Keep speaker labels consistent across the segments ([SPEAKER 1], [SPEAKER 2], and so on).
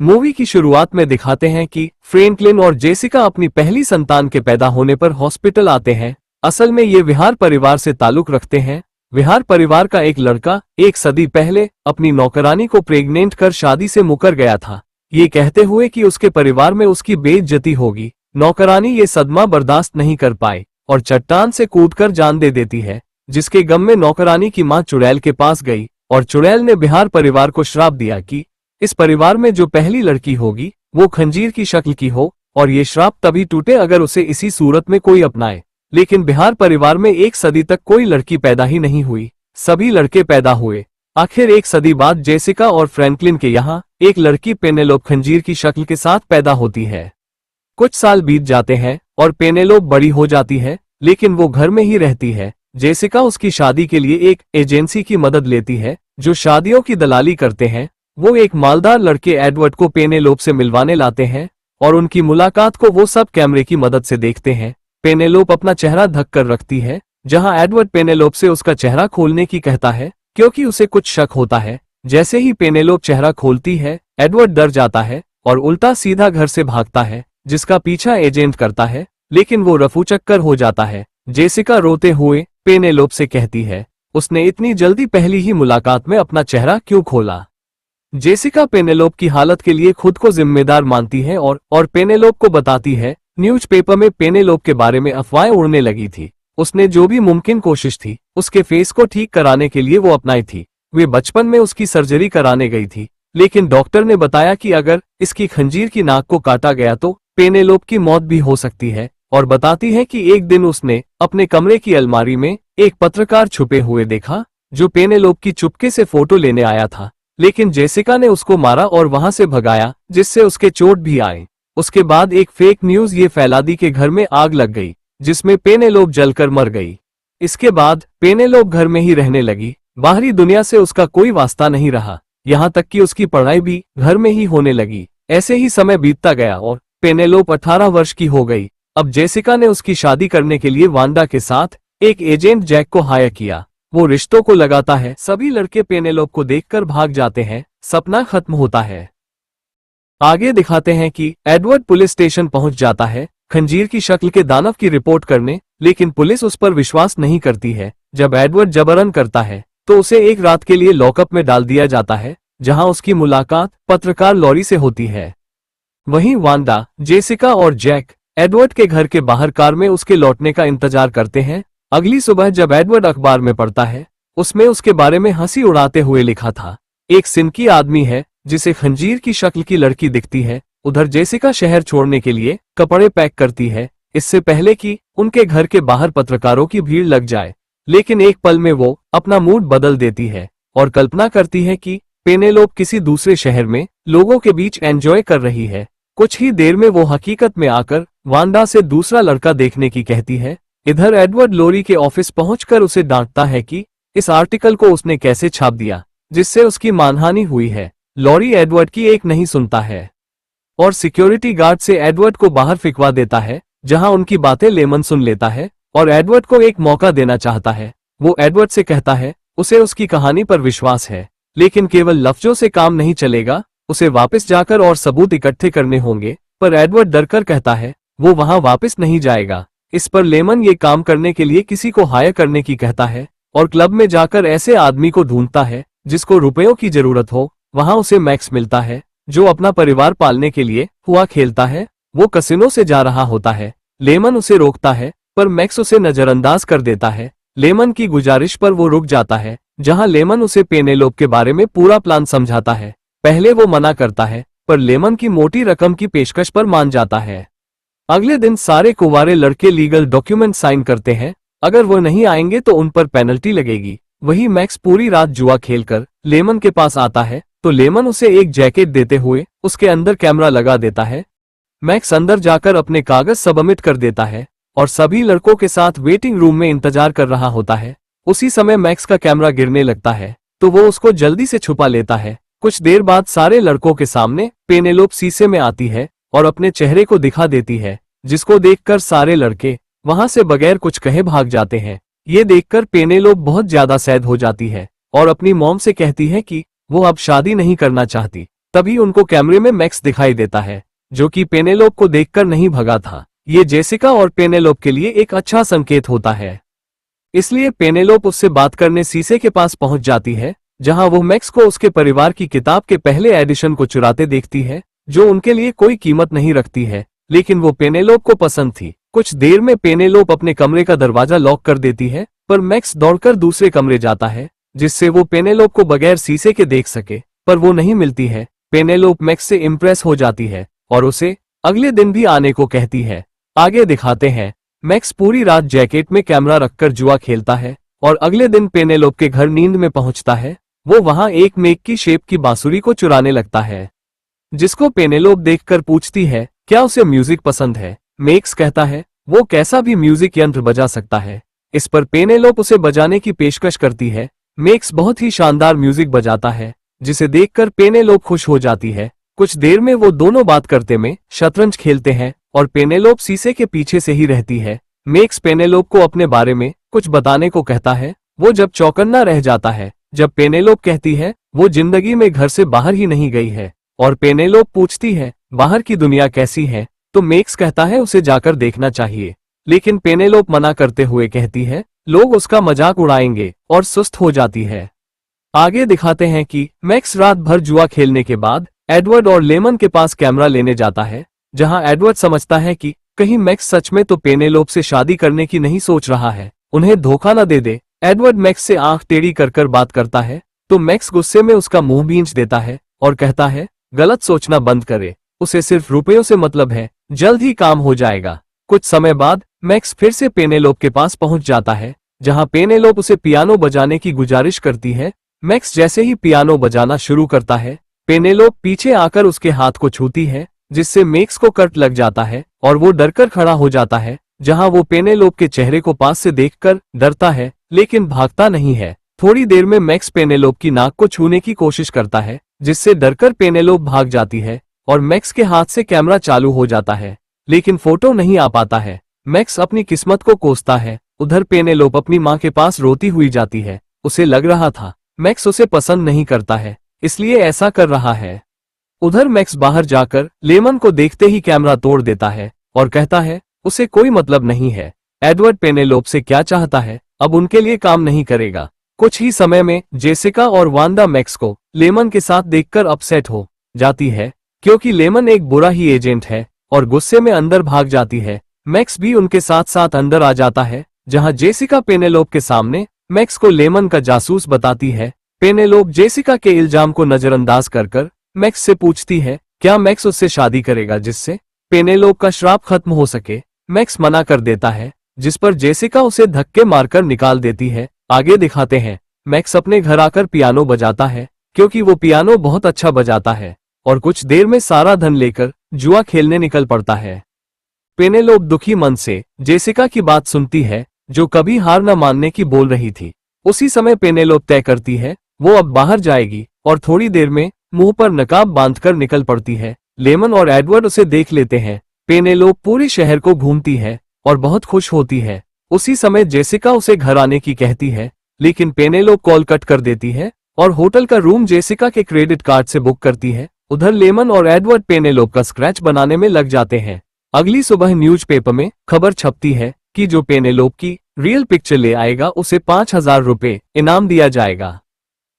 [SPEAKER 1] Movie की शुरुआत में दिखाते हैं कि फ्रैंकलिन और जेसिका अपनी पहली संतान के पैदा होने पर हॉस्पिटल आते हैं। असल में ये विहार परिवार से ताल्लुक रखते हैं। विहार परिवार का एक लड़का 1 सदी पहले अपनी नौकरानी को प्रेग्नेंट कर शादी से मुकर गया था, ये कहते हुए कि उसके परिवार में उसकी बेइज्जती होगी। नौकरानी ये सदमा बर्दाश्त नहीं कर पाए और चट्टान से कूदकर जान दे देती है, जिसके गम में नौकरानी की मां चुड़ैल के पास गई और चुड़ैल ने बिहार परिवार को श्राप दिया कि इस परिवार में जो पहली लड़की होगी वो खंजीर की शक्ल की हो, और ये श्राप तभी टूटे अगर उसे इसी सूरत में कोई अपनाए। लेकिन बिहार परिवार में 1 सदी तक कोई लड़की पैदा ही नहीं हुई, सभी लड़के पैदा हुए। आखिर 1 सदी बाद जेसिका और फ्रैंकलिन के यहाँ एक लड़की पेनेलोप खंजीर की शक्ल के साथ पैदा होती है। कुछ साल बीत जाते हैं और पेनेलोप बड़ी हो जाती है, लेकिन वो घर में ही रहती है। जेसिका उसकी शादी के लिए एक एजेंसी की मदद लेती है जो शादियों की दलाली करते हैं। वो एक मालदार लड़के एडवर्ड को पेनेलोप से मिलवाने लाते हैं और उनकी मुलाकात को वो सब कैमरे की मदद से देखते हैं। पेनेलोप अपना चेहरा ढक कर रखती है, जहां एडवर्ड पेनेलोप से उसका चेहरा खोलने की कहता है क्योंकि उसे कुछ शक होता है। जैसे ही पेनेलोप चेहरा खोलती है, एडवर्ड डर जाता है और उल्टा सीधा घर से भागता है, जिसका पीछा एजेंट करता है, लेकिन वो रफूचक्कर हो जाता है। जेसिका रोते हुए पेनेलोप से कहती है उसने इतनी जल्दी पहली ही मुलाकात में अपना चेहरा क्यों खोला। जेसिका पेनेलोप की हालत के लिए खुद को जिम्मेदार मानती है और पेनेलोप को बताती है न्यूज़पेपर में पेनेलोप के बारे में अफवाहें उड़ने लगी थी। उसने जो भी मुमकिन कोशिश थी उसके फेस को ठीक कराने के लिए वो अपनाई थी। वे बचपन में उसकी सर्जरी कराने गई थी, लेकिन डॉक्टर ने बताया कि अगर इसकी खंजीर की नाक को काटा गया तो पेनेलोप की मौत भी हो सकती है, और बताती है कि एक दिन उसने अपने कमरे की अलमारी में एक पत्रकार छुपे हुए देखा जो पेनेलोप की चुपके से फोटो लेने आया था, लेकिन जेसिका ने उसको मारा और वहां से भगाया, जिससे उसके चोट भी आए। उसके बाद एक फेक न्यूज ये फैला दी कि घर में आग लग गई, जिसमें पेनेलोप जलकर मर गई। इसके बाद पेनेलोप घर में ही रहने लगी, बाहरी दुनिया से उसका कोई वास्ता नहीं रहा, यहाँ तक कि उसकी पढ़ाई भी घर में ही होने लगी। ऐसे ही समय बीतता गया और पेनेलोप 18 वर्ष की हो गई। अब जेसिका ने उसकी शादी करने के लिए वांडा के साथ एक एजेंट जैक को हायर किया। वो रिश्तों को लगाता है, सभी लड़के पेनेलोप को देखकर भाग जाते हैं, सपना खत्म होता है। आगे दिखाते हैं कि एडवर्ड पुलिस स्टेशन पहुंच जाता है खंजीर की शक्ल के दानव की रिपोर्ट करने, लेकिन पुलिस उस पर विश्वास नहीं करती है। जब एडवर्ड जबरन करता है तो उसे एक रात के लिए लॉकअप में डाल दिया जाता है, जहां उसकी मुलाकात पत्रकार लॉरी से होती है। वहीं वांडा, जेसिका और जैक एडवर्ड के घर के बाहर कार में उसके लौटने का इंतजार करते हैं। अगली सुबह जब एडवर्ड अखबार में पढ़ता है, उसमें उसके बारे में हंसी उड़ाते हुए लिखा था, एक सिनकी आदमी है जिसे खंजीर की शक्ल की लड़की दिखती है। उधर जेसिका शहर छोड़ने के लिए कपड़े पैक करती है, इससे पहले कि उनके घर के बाहर पत्रकारों की भीड़ लग जाए। लेकिन एक पल में वो अपना मूड बदल देती है और कल्पना करती है कि पेनेलोप किसी दूसरे शहर में लोगों के बीच एंजॉय कर रही है। कुछ ही देर में वो हकीकत में आकर वांडा से दूसरा लड़का देखने की कहती है। इधर एडवर्ड लॉरी के ऑफिस पहुंचकर उसे डांटता है कि इस आर्टिकल को उसने कैसे छाप दिया जिससे उसकी मानहानि हुई है। लॉरी एडवर्ड की एक नहीं सुनता है और सिक्योरिटी गार्ड से एडवर्ड को बाहर फिकवा देता है, जहां उनकी बातें लेमन सुन लेता है और एडवर्ड को एक मौका देना चाहता है। वो एडवर्ड से कहता है उसे उसकी कहानी पर विश्वास है, लेकिन केवल लफ्जों से काम नहीं चलेगा, उसे वापस जाकर और सबूत इकट्ठे करने होंगे। पर एडवर्ड डरकर कहता है वो वहां वापस नहीं जाएगा। इस पर लेमन ये काम करने के लिए किसी को हायर करने की कहता है और क्लब में जाकर ऐसे आदमी को ढूंढता है जिसको रुपयों की जरूरत हो। वहां उसे मैक्स मिलता है जो अपना परिवार पालने के लिए हुआ खेलता है। वो कसिनो से जा रहा होता है, लेमन उसे रोकता है पर मैक्स उसे नजरअंदाज कर देता है। लेमन की गुजारिश पर वो रुक जाता है, जहां लेमन उसे पेनेलोप के बारे में पूरा प्लान समझाता है। पहले वो मना करता है पर लेमन की मोटी रकम की पेशकश पर मान जाता है। अगले दिन सारे कुंवारे लड़के लीगल डॉक्यूमेंट साइन करते हैं, अगर वो नहीं आएंगे तो उन पर पेनल्टी लगेगी। वही मैक्स पूरी रात जुआ खेलकर लेमन के पास आता है तो लेमन उसे एक जैकेट देते हुए उसके अंदर कैमरा लगा देता है। मैक्स अंदर जाकर अपने कागज सबमिट कर देता है और सभी लड़कों के साथ वेटिंग रूम में इंतजार कर रहा होता है। उसी समय मैक्स का कैमरा गिरने लगता है तो वो उसको जल्दी से छुपा लेता है। कुछ देर बाद सारे लड़कों के सामने पेनेलोप शीशे में आती है और अपने चेहरे को दिखा देती है, जिसको देखकर सारे लड़के वहां से बगैर कुछ कहे भाग जाते हैं। ये देखकर पेनेलोप बहुत ज्यादा सैड हो जाती है और अपनी मॉम से कहती है कि वो अब शादी नहीं करना चाहती। तभी उनको कैमरे में मैक्स दिखाई देता है, जो कि पेनेलोप को देखकर नहीं भगा था। ये जेसिका और पेनेलोप के लिए एक अच्छा संकेत होता है। इसलिए पेनेलोप उससे बात करने शीशे के पास पहुंच जाती है, जहां वो मैक्स को उसके परिवार की किताब के पहले एडिशन को चुराते देखती है, जो उनके लिए कोई कीमत नहीं रखती है, लेकिन वो पेनेलोप को पसंद थी। कुछ देर में पेनेलोप अपने कमरे का दरवाजा लॉक कर देती है, पर मैक्स दौड़कर दूसरे कमरे जाता है, जिससे वो पेनेलोप को बगैर शीशे के देख सके, पर वो नहीं मिलती है। पेनेलोप मैक्स से इम्प्रेस हो जाती है और उसे अगले दिन भी आने को कहती है। आगे दिखाते हैं, मैक्स पूरी रात जैकेट में कैमरा रखकर जुआ खेलता है और अगले दिन पेनेलोप के घर नींद में पहुंचता है। वो वहां एक मेघ की शेप की बांसुरी को चुराने लगता है, जिसको पेनेलोप देखकर पूछती है क्या उसे म्यूजिक पसंद है। मैक्स कहता है वो कैसा भी म्यूजिक यंत्र बजा सकता है। इस पर पेनेलोप उसे बजाने की पेशकश करती है। मैक्स बहुत ही शानदार म्यूजिक बजाता है, जिसे देखकर पेनेलोप खुश हो जाती है। कुछ देर में वो दोनों बात करते में शतरंज खेलते हैं और पेनेलोप शीशे के पीछे से ही रहती है। मैक्स पेनेलोप को अपने बारे में कुछ बताने को कहता है। वो जब चौकन्ना रह जाता है जब पेनेलोप कहती है वो जिंदगी में घर से बाहर ही नहीं गई है, और पेनेलोप पूछती है बाहर की दुनिया कैसी है, तो मैक्स कहता है उसे जाकर देखना चाहिए। लेकिन पेनेलोप मना करते हुए कहती है लोग उसका मजाक उड़ाएंगे, और सुस्त हो जाती है। आगे दिखाते हैं कि मैक्स रात भर जुआ खेलने के बाद एडवर्ड और लेमन के पास कैमरा लेने जाता है, जहां एडवर्ड समझता है कि कहीं मैक्स सच में तो पेनेलोप से शादी करने की नहीं सोच रहा है, उन्हें धोखा न दे दे। एडवर्ड मैक्स से आंख टेढ़ी कर बात करता है, तो मैक्स गुस्से में उसका मुंह भींच देता है और कहता है गलत सोचना बंद करे, उसे सिर्फ रुपयों से मतलब है, जल्द ही काम हो जाएगा। कुछ समय बाद मैक्स फिर से पेनेलोप के पास पहुंच जाता है, जहां पेनेलोप उसे पियानो बजाने की गुजारिश करती है। मैक्स जैसे ही पियानो बजाना शुरू करता है, पेनेलोप पीछे आकर उसके हाथ को छूती है, जिससे मैक्स को कट लग जाता है और वो डरकर खड़ा हो जाता है, जहां वो पेनेलोप के चेहरे को पास से देखकर डरता है, लेकिन भागता नहीं है। थोड़ी देर में मैक्स पेनेलोप की नाक को छूने की कोशिश करता है, जिससे डरकर पेनेलोप भाग जाती है और मैक्स के हाथ से कैमरा चालू हो जाता है, लेकिन फोटो नहीं आ पाता है। मैक्स अपनी किस्मत को कोसता है। उधर पेनेलोप अपनी माँ के पास रोती हुई जाती है। उसे लग रहा था मैक्स उसे पसंद नहीं करता है, इसलिए ऐसा कर रहा है। उधर मैक्स बाहर जाकर लेमन को देखते ही कैमरा तोड़ देता है और कहता है उसे कोई मतलब नहीं है, एडवर्ड पेनेलोप से क्या चाहता है, अब उनके लिए काम नहीं करेगा। कुछ ही समय में जेसिका और वांदा मैक्स को लेमन के साथ देखकर अपसेट हो जाती है, क्योंकि लेमन एक बुरा ही एजेंट है, और गुस्से में अंदर भाग जाती है। मैक्स भी उनके साथ साथ अंदर आ जाता है, जहां जेसिका पेनेलोप के सामने मैक्स को लेमन का जासूस बताती है। पेनेलोप जेसिका के इल्जाम को नजरअंदाज कर मैक्स से पूछती है क्या मैक्स उससे शादी करेगा, जिससे पेनेलोप का श्राप खत्म हो सके। मैक्स मना कर देता है, जिस पर जेसिका उसे धक्के मारकर निकाल देती है। आगे दिखाते हैं, मैक्स अपने घर आकर पियानो बजाता है, क्योंकि वो पियानो बहुत अच्छा बजाता है, और कुछ देर में सारा धन लेकर जुआ खेलने निकल पड़ता है। पेनेलोप दुखी मन से जेसिका की बात सुनती है, जो कभी हार न मानने की बोल रही थी। उसी समय पेनेलोप तय करती है वो अब बाहर जाएगी, और थोड़ी देर में मुंह पर नकाब बांधकर निकल पड़ती है। लेमन और एडवर्ड उसे देख लेते हैं। पेनेलोप पूरे शहर को घूमती है और बहुत खुश होती है। उसी समय जेसिका उसे घर आने की कहती है, लेकिन पेनेलोप कॉल कट कर देती है और होटल का रूम जेसिका के क्रेडिट कार्ड से बुक करती है। उधर लेमन और एडवर्ड पेनेलोप का स्क्रैच बनाने में लग जाते हैं। अगली सुबह न्यूज़पेपर में खबर छपती है कि जो पेनेलोप की रियल पिक्चर ले आएगा उसे 5000 रुपए इनाम दिया जाएगा।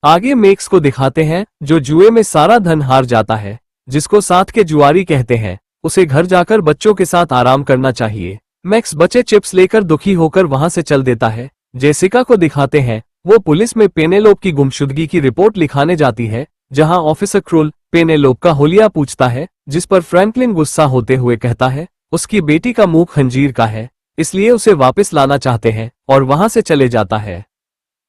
[SPEAKER 1] आगे मैक्स को दिखाते हैं जो जुए में सारा धन हार जाता है, जिसको साथ के जुआरी कहते हैं। उसे घर जाकर बच्चों के साथ आराम करना चाहिए। मैक्स बचे चिप्स लेकर दुखी होकर वहां से चल देता है। जेसिका को दिखाते हैं वो पुलिस में पेनेलोप की गुमशुदगी की रिपोर्ट लिखाने जाती है, जहां ऑफिसर क्रूल पेनेलोप का हुलिया पूछता है, जिस पर फ्रैंकलिन गुस्सा होते हुए कहता है उसकी बेटी का मुंह खंजीर का है, इसलिए उसे वापस लाना चाहते हैं, और वहां से चले जाता है।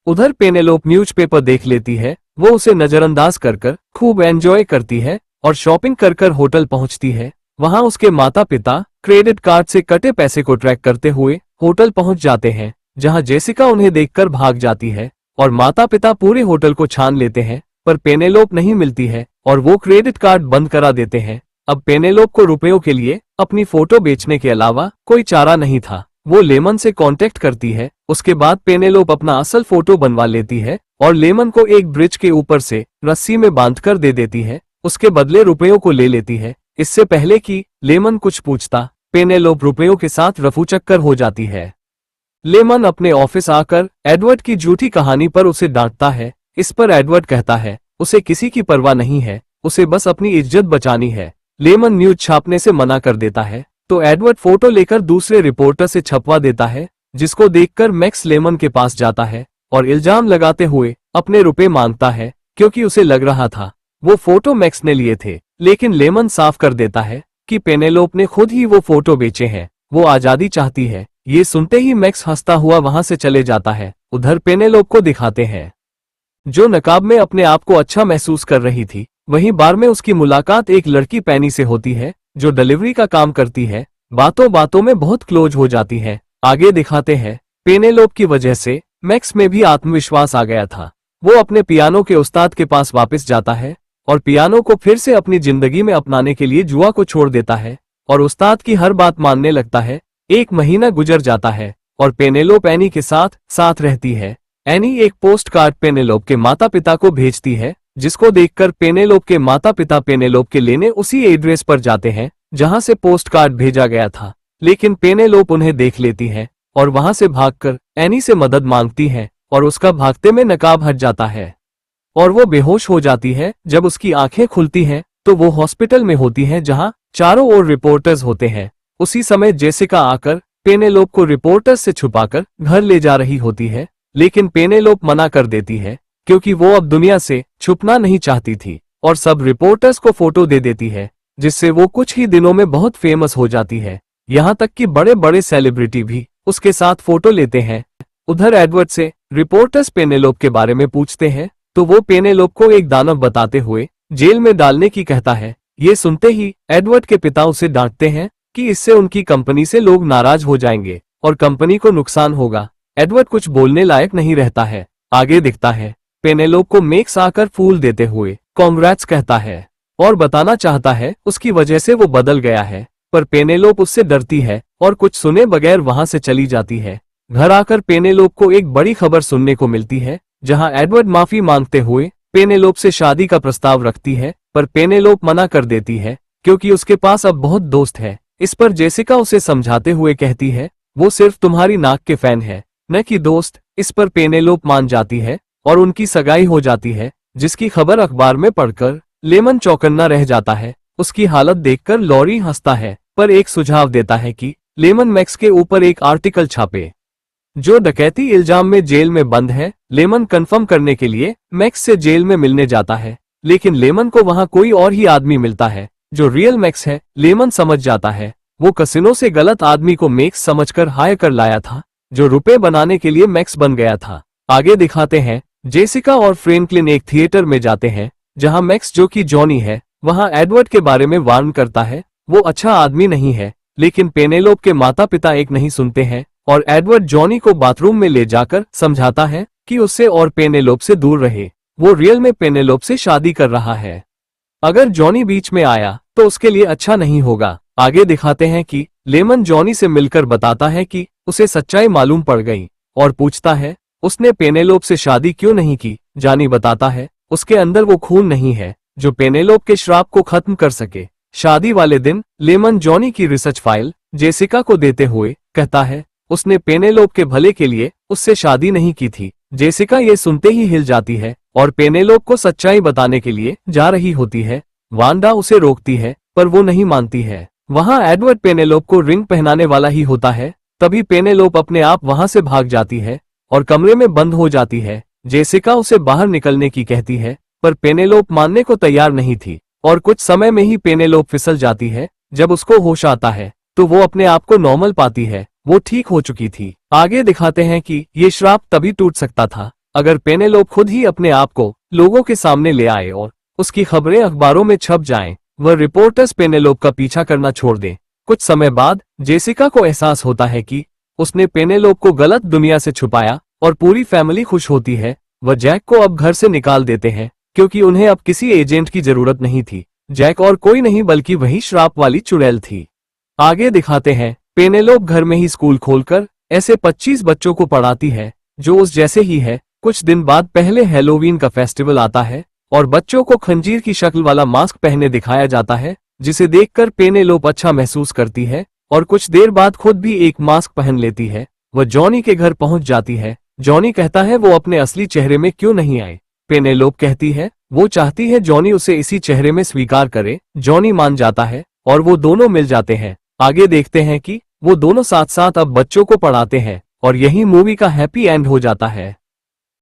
[SPEAKER 1] उधर पेनेलोप न्यूज़पेपर देख लेती है। वो उसे नजरअंदाज कर खूब एंजॉय करती है और शॉपिंग कर होटल पहुंचती है। वहां उसके माता पिता क्रेडिट कार्ड से कटे पैसे को ट्रैक करते हुए होटल पहुंच जाते हैं, जहां जेसिका उन्हें देखकर भाग जाती है, और माता पिता पूरे होटल को छान लेते हैं, पर पेनेलोप नहीं मिलती है और वो क्रेडिट कार्ड बंद करा देते हैं। अब पेनेलोप को रुपयों के लिए अपनी फोटो बेचने के अलावा कोई चारा नहीं था। वो लेमन से कांटेक्ट करती है। उसके बाद पेनेलोप अपना असल फोटो बनवा लेती है और लेमन को एक ब्रिज के ऊपर से रस्सी में बांधकर दे देती है। उसके बदले रुपयों को ले लेती है। इससे पहले कि लेमन कुछ पूछता, पेनेलोप रुपयों के साथ रफूचक्कर हो जाती है। लेमन अपने ऑफिस आकर एडवर्ड की झूठी कहानी पर उसे डांटता है। इस पर एडवर्ड कहता है उसे किसी की परवाह नहीं है, उसे बस अपनी इज्जत बचानी है। लेमन न्यूज छापने से मना कर देता है तो एडवर्ड फोटो लेकर दूसरे रिपोर्टर से छपवा देता है, जिसको देखकर मैक्स लेमन के पास जाता है और इल्जाम लगाते हुए अपने रुपए मांगता है, क्योंकि उसे लग रहा था वो फोटो मैक्स ने लिए थे। लेकिन लेमन साफ कर देता है कि पेनेलोप ने खुद ही वो फोटो बेचे हैं, वो आजादी चाहती है। ये सुनते ही मैक्स हंसता हुआ वहां से चले जाता है। उधर पेनेलोप को दिखाते हैं जो नकाब में अपने आप को अच्छा महसूस कर रही थी। वहीं बार में उसकी मुलाकात एक लड़की पैनी से होती है जो डिलीवरी का काम करती है। बातों बातों में बहुत क्लोज हो जाती है। आगे दिखाते हैं पेनेलोप की वजह से मैक्स में भी आत्मविश्वास आ गया था। वो अपने पियानो के उस्ताद के पास वापस जाता है और पियानो को फिर से अपनी जिंदगी में अपनाने के लिए जुआ को छोड़ देता है और उस्ताद की हर बात मानने लगता है। एक महीना गुजर जाता है और पेनेलोप एनी के साथ रहती है। एनी एक पोस्ट कार्ड पेनेलोप के माता पिता को भेजती है, जिसको देखकर पेनेलोप के माता पिता पेनेलोप के लेने उसी एड्रेस पर जाते हैं जहां से पोस्ट कार्ड भेजा गया था। लेकिन पेनेलोप उन्हें देख लेती है और वहां से भागकर एनी से मदद मांगती है और उसका भागते में नकाब हट जाता है और वो बेहोश हो जाती है। जब उसकी आंखें खुलती हैं तो वो हॉस्पिटल में होती है जहां चारों ओर रिपोर्टर्स होते हैं। उसी समय जेसिका आकर पेनेलोप को रिपोर्टर्स से छुपाकर घर ले जा रही होती है, लेकिन पेनेलोप मना कर देती है क्योंकि वो अब दुनिया से छुपना नहीं चाहती थी और सब रिपोर्टर्स को फोटो दे देती है, जिससे वो कुछ ही दिनों में बहुत फेमस हो जाती है। यहाँ तक कि बड़े बड़े सेलिब्रिटी भी उसके साथ फोटो लेते हैं। उधर एडवर्ड से रिपोर्टर्स पेनेलोप के बारे में पूछते हैं तो वो पेनेलोप को एक दानव बताते हुए जेल में डालने की कहता है। ये सुनते ही एडवर्ड के पिता उसे डांटते हैं कि इससे उनकी कंपनी से लोग नाराज हो जाएंगे और कंपनी को नुकसान होगा। एडवर्ड कुछ बोलने लायक नहीं रहता है। आगे दिखता है पेनेलोप को मैक्स आकर फूल देते हुए कांग्रेट्स कहता है और बताना चाहता है उसकी वजह से वो बदल गया है, पर पेनेलोप उससे डरती है और कुछ सुने बगैर वहां से चली जाती है। घर आकर पेनेलोप को एक बड़ी खबर सुनने को मिलती है, जहां एडवर्ड माफी मांगते हुए पेनेलोप से शादी का प्रस्ताव रखती है, पर पेनेलोप मना कर देती है क्योंकि उसके पास अब बहुत दोस्त है। इस पर जेसिका उसे समझाते हुए कहती है वो सिर्फ तुम्हारी नाक के फैन है, न कि दोस्त। इस पर पेनेलोप मान जाती है और उनकी सगाई हो जाती है, जिसकी खबर अखबार में पढ़कर लेमन चौकन्ना रह जाता है। उसकी हालत देखकर लॉरी हंसता है, पर एक सुझाव देता है कि लेमन मैक्स के ऊपर एक आर्टिकल छापे जो डकैती इल्जाम में जेल में बंद है। लेमन कंफर्म करने के लिए मैक्स से जेल में मिलने जाता है, लेकिन लेमन को वहां कोई और ही आदमी मिलता है जो रियल मैक्स है। लेमन समझ जाता है वो कसिनो से गलत आदमी को मैक्स समझकर हायर कर लाया था, जो रुपए बनाने के लिए मैक्स बन गया था। आगे दिखाते हैं जेसिका और फ्रैंकलिन एक थिएटर में जाते हैं जहां मैक्स जो कि जॉनी है वहां एडवर्ड के बारे में वार्न करता है वो अच्छा आदमी नहीं है। लेकिन पेनेलोप के माता पिता एक नहीं सुनते हैं और एडवर्ड जॉनी को बाथरूम में ले जाकर समझाता है कि उससे और पेनेलोप से दूर रहे। वो रियल में पेनेलोप से शादी कर रहा है। अगर जॉनी बीच में आया तो उसके लिए अच्छा नहीं होगा। आगे दिखाते हैं कि लेमन जॉनी से मिलकर बताता है कि उसे सच्चाई मालूम पड़ गई और पूछता है उसने पेनेलोप से शादी क्यों नहीं की। जॉनी बताता है उसके अंदर वो खून नहीं है जो पेनेलोप के श्राप को खत्म कर सके। शादी वाले दिन लेमन जॉनी की रिसर्च फाइल जेसिका को देते हुए कहता है उसने पेनेलोप के भले के लिए उससे शादी नहीं की थी। जेसिका ये सुनते ही हिल जाती है और पेनेलोप को सच्चाई बताने के लिए जा रही होती है। वांडा उसे रोकती है पर वो नहीं मानती है। वहां एडवर्ड पेनेलोप को रिंग पहनाने वाला ही होता है। तभी पेनेलोप अपने आप वहां से भाग जाती है और कमरे में बंद हो जाती है। जेसिका उसे बाहर निकलने की कहती है पर पेनेलोप मानने को तैयार नहीं थी और कुछ समय में ही पेनेलोप फिसल जाती है। जब उसको होश आता है तो वो अपने आप को नॉर्मल पाती है। वो ठीक हो चुकी थी। आगे दिखाते हैं कि ये श्राप तभी टूट सकता था अगर पेनेलोप खुद ही अपने आप को लोगों के सामने ले आए और उसकी खबरें अखबारों में छप जाएं। वह रिपोर्टर्स पेनेलोप का पीछा करना छोड़ दें। कुछ समय बाद जेसिका को एहसास होता है कि उसने पेनेलोप को गलत दुनिया से छुपाया और पूरी फैमिली खुश होती है। वह जैक को अब घर से निकाल देते हैं क्योंकि उन्हें अब किसी एजेंट की जरूरत नहीं थी। जैक और कोई नहीं बल्कि वही श्राप वाली चुड़ैल थी। आगे दिखाते हैं पेनेलोप घर में ही स्कूल खोलकर ऐसे 25 बच्चों को पढ़ाती है जो उस जैसे ही है। कुछ दिन बाद पहले हैलोवीन का फेस्टिवल आता है और बच्चों को खंजीर की शक्ल वाला मास्क पहने दिखाया जाता है, जिसे देखकर पेनेलोप अच्छा महसूस करती है और कुछ देर बाद खुद भी एक मास्क पहन लेती है। वह जॉनी के घर पहुंच जाती है। जॉनी कहता है वो अपने असली चेहरे में क्यों नहीं आए। पेनेलोप कहती है वो चाहती है जॉनी उसे इसी चेहरे में स्वीकार करे। जॉनी मान जाता है और वो दोनों मिल जाते हैं। आगे देखते हैं कि वो दोनों साथ साथ अब बच्चों को पढ़ाते हैं और यही मूवी का हैप्पी एंड हो जाता है।